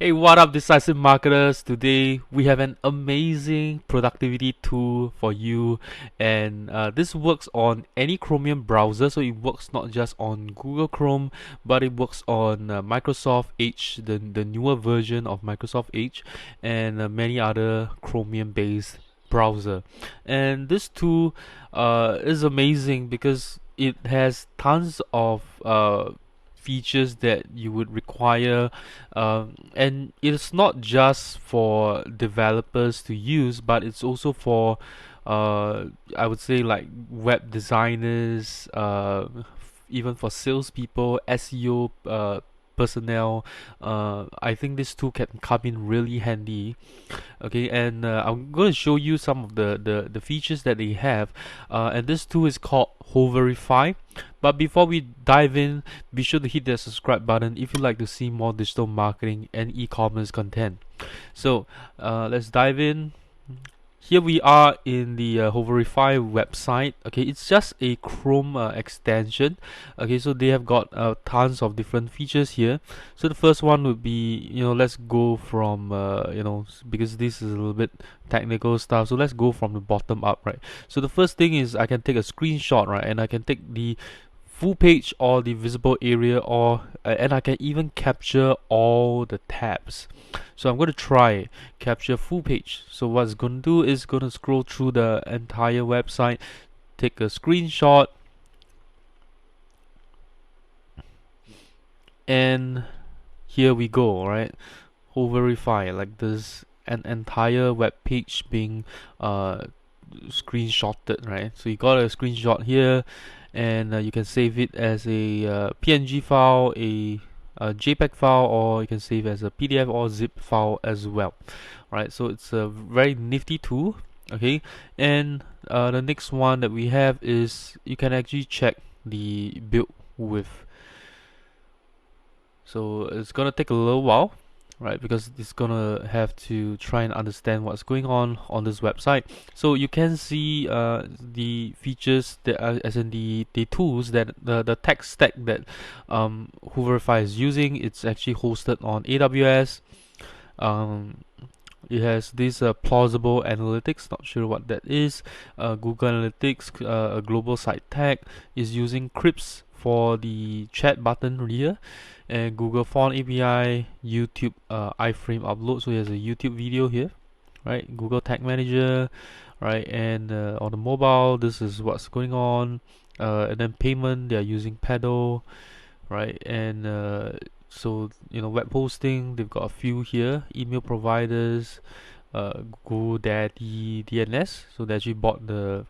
Hey, what up, decisive marketers? Today we have an amazing productivity tool for you, and this works on any Chromium browser. So it works not just on Google Chrome, but it works on Microsoft Edge, the newer version of Microsoft Edge, and many other Chromium-based browser. And this tool is amazing because it has tons of features that you would require, and it's not just for developers to use, but it's also for I would say like web designers, even for salespeople, SEO personnel. I think this tool can come in really handy. Okay, and I'm going to show you some of the features that they have, and this tool is called Hoverify. But before we dive in, be sure to hit that subscribe button if you'd like to see more digital marketing and e-commerce content. So let's dive in. Here we are in the Hoverify website. Okay, it's just a Chrome extension. Okay, so they have got tons of different features here. So the first one would be, let's go from, because this is a little bit technical stuff. So let's go from the bottom up, right? So the first thing is I can take a screenshot, right? And I can take the full page or the visible area, or and I can even capture all the tabs. So I'm going to try capture full page. So what it's going to do is going to scroll through the entire website, take a screenshot, and here we go, right? Hoverify, like this, an entire web page being screenshotted, right? So you got a screenshot here, and you can save it as a PNG file, a JPEG file, or you can save as a PDF or zip file as well, right? So it's a very nifty tool. Okay, and the next one that we have is you can actually check the build width. So it's gonna take a little while, right? Because it's gonna have to try and understand what's going on this website. So you can see the features that are, as in the tools that the tech stack that Hoverify is using. It's actually hosted on AWS. It has this plausible analytics, not sure what that is. Google Analytics, a global site tag, is using Crips for the chat button here, and Google Font API, YouTube iframe upload. So there's a YouTube video here, right? Google Tag Manager, right? And on the mobile, this is what's going on. And then payment, they are using Pedal, right? And so web hosting, they've got a few here. Email providers, GoDaddy DNS. So they actually bought the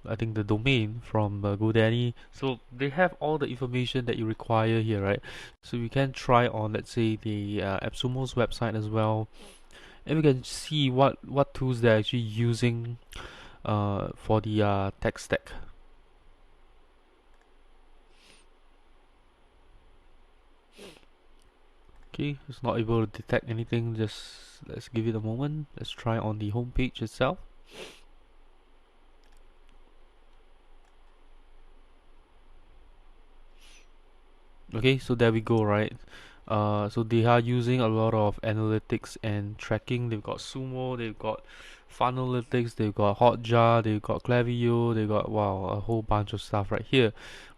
I think the domain from GoDaddy. So they have all the information that you require here, right? So we can try on, let's say, the AppSumo's website as well, and we can see what tools they're actually using for the tech stack. Okay, it's not able to detect anything. Just let's give it a moment. Let's try on the home page itself. Okay, so there we go, right? So they are using a lot of analytics and tracking. They've got Sumo, they've got Funalytics, they've got Hotjar, they've got Klaviyo, they've got, wow, a whole bunch of stuff right here,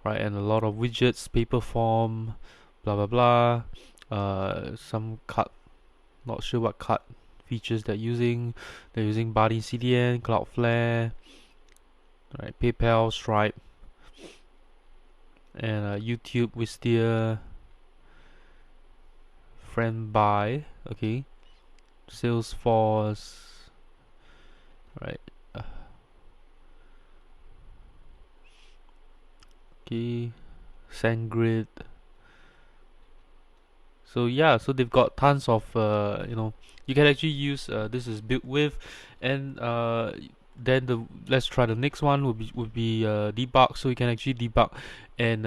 right? And a lot of widgets, Paperform, blah blah blah. Some cut, not sure what cut features they're using. They're using Buddy CDN, Cloudflare, right? PayPal, Stripe, and YouTube, Wistia, FriendBuy, okay, Salesforce, right? Okay, SendGrid. So yeah, so they've got tons of you can actually use this is built with, and then let's try the next one would be debug. So you can actually debug and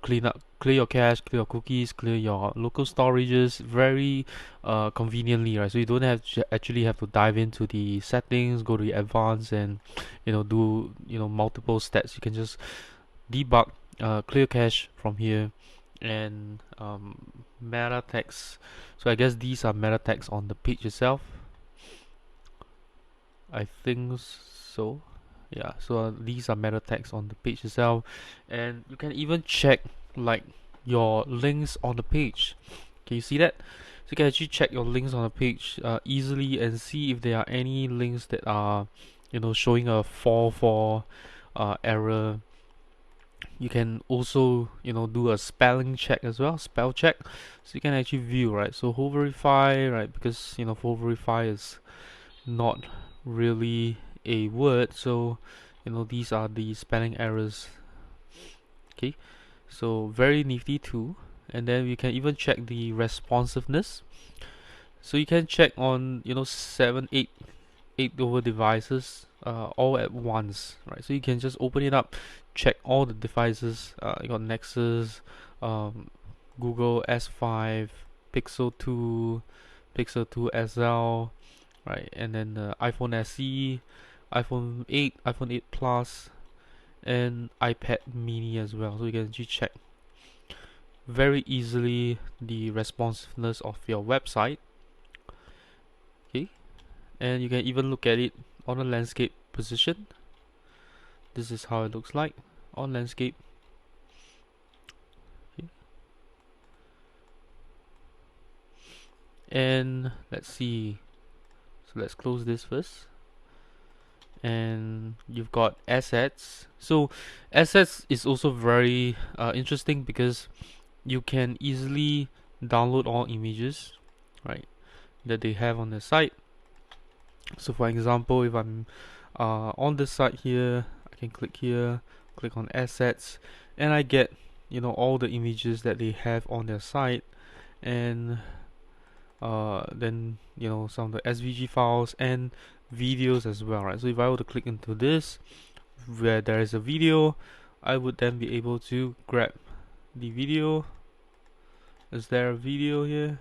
clear your cache, clear your cookies, clear your local storages very conveniently, right? So you don't have to actually have to dive into the settings, go to the advanced, and do multiple steps. You can just debug, clear cache from here, and meta text. So I guess these are meta text on the page itself. I think so. Yeah, so these are meta text on the page itself, and you can even check like your links on the page. Can you see that? So you can actually check your links on the page easily and see if there are any links that are, showing a 4 error. You can also, do a spelling check as well, spell check. So you can actually view, right? So Hoverify, right? Because Hoverify is not really a word, so these are the spelling errors. Okay, so very nifty too. And then we can even check the responsiveness. So you can check on 8 over devices all at once, right? So you can just open it up, check all the devices. You got Nexus, Google S5, Pixel 2, Pixel 2 SL, right? And then the iPhone SE, iPhone 8, iPhone 8 Plus, and iPad Mini as well. So you can actually check very easily the responsiveness of your website. Okay, and you can even look at it on a landscape position. This is how it looks like on landscape. Okay. And let's see. So let's close this first. And you've got assets. So assets is also very interesting because you can easily download all images, right, that they have on the site. So for example, if I'm on this site here, I can click here, click on assets, and I get all the images that they have on their site, and then some of the SVG files and videos as well, right? So if I were to click into this where there is a video, I would then be able to grab the video. Is there a video here?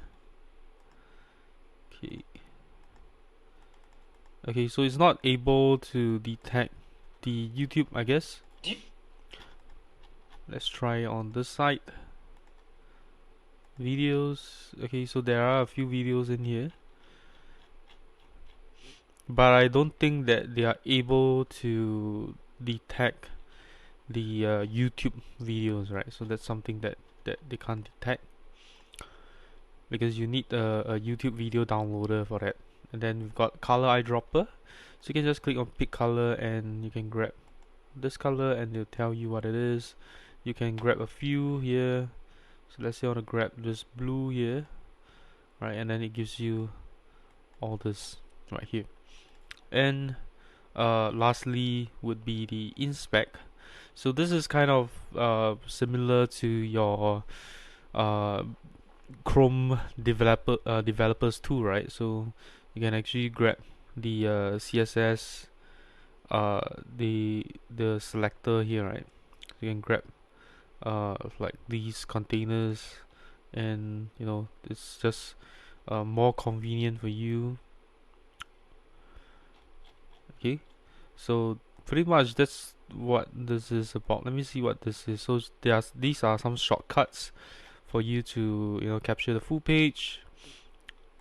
Okay, so it's not able to detect the YouTube, I guess. Let's try on this site. Videos. Okay, so there are a few videos in here, but I don't think that they are able to detect the YouTube videos, right? So that's something that they can't detect, because you need a YouTube video downloader for that. And then we've got color eyedropper, so you can just click on pick color and you can grab this color and they'll tell you what it is. You can grab a few here. So let's say I want to grab this blue here, right? And then it gives you all this right here. And lastly would be the inspect. So this is kind of similar to your Chrome developers tool, right? So you can actually grab the CSS, the selector here, right? You can grab like these containers, and it's just more convenient for you. Okay, so pretty much that's what this is about. Let me see what this is. So these are some shortcuts for you to capture the full page,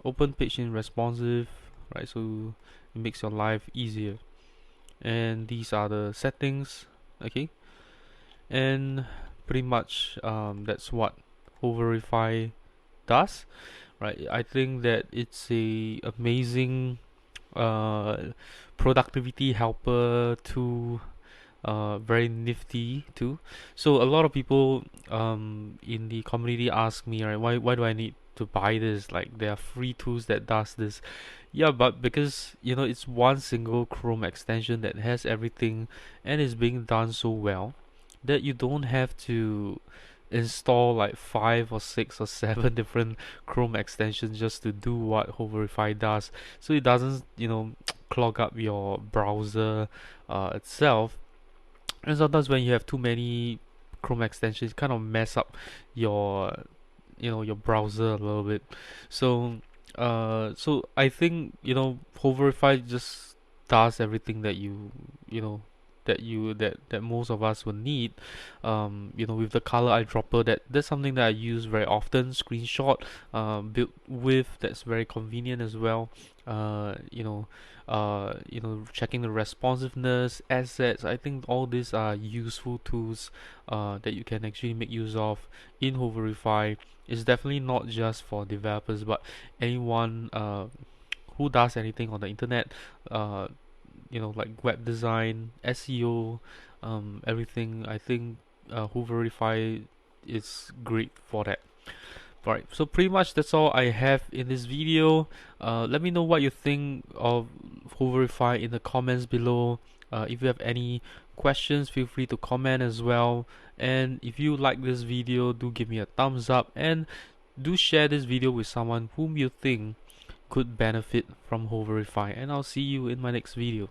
open page in responsive, right? So it makes your life easier. And these are the settings. Okay, and pretty much that's what Hoverify does, right? I think that it's a amazing productivity helper tool, very nifty too. So a lot of people in the community ask me, right, why do I need to buy this? Like, there are free tools that does this. Yeah, but because it's one single Chrome extension that has everything and is being done so well that you don't have to install like 5 or 6 or 7 different Chrome extensions just to do what Hoverify does. So it doesn't clog up your browser itself. And sometimes when you have too many Chrome extensions, it kind of mess up your your browser a little bit. So I think Hoverify just does everything that you that most of us will need. With the color eyedropper, that's something that I use very often. Screenshot, built with, that's very convenient as well. uh, you know Checking the responsiveness, assets. I think all these are useful tools that you can actually make use of in Hoverify. It's definitely not just for developers, but anyone who does anything on the internet, uh, like web design, SEO, everything. I think Hoverify is great for that. Alright, so pretty much that's all I have in this video. Let me know what you think of Hoverify in the comments below. If you have any questions, feel free to comment as well. And if you like this video, do give me a thumbs up and do share this video with someone whom you think could benefit from Hoverify. And I'll see you in my next video.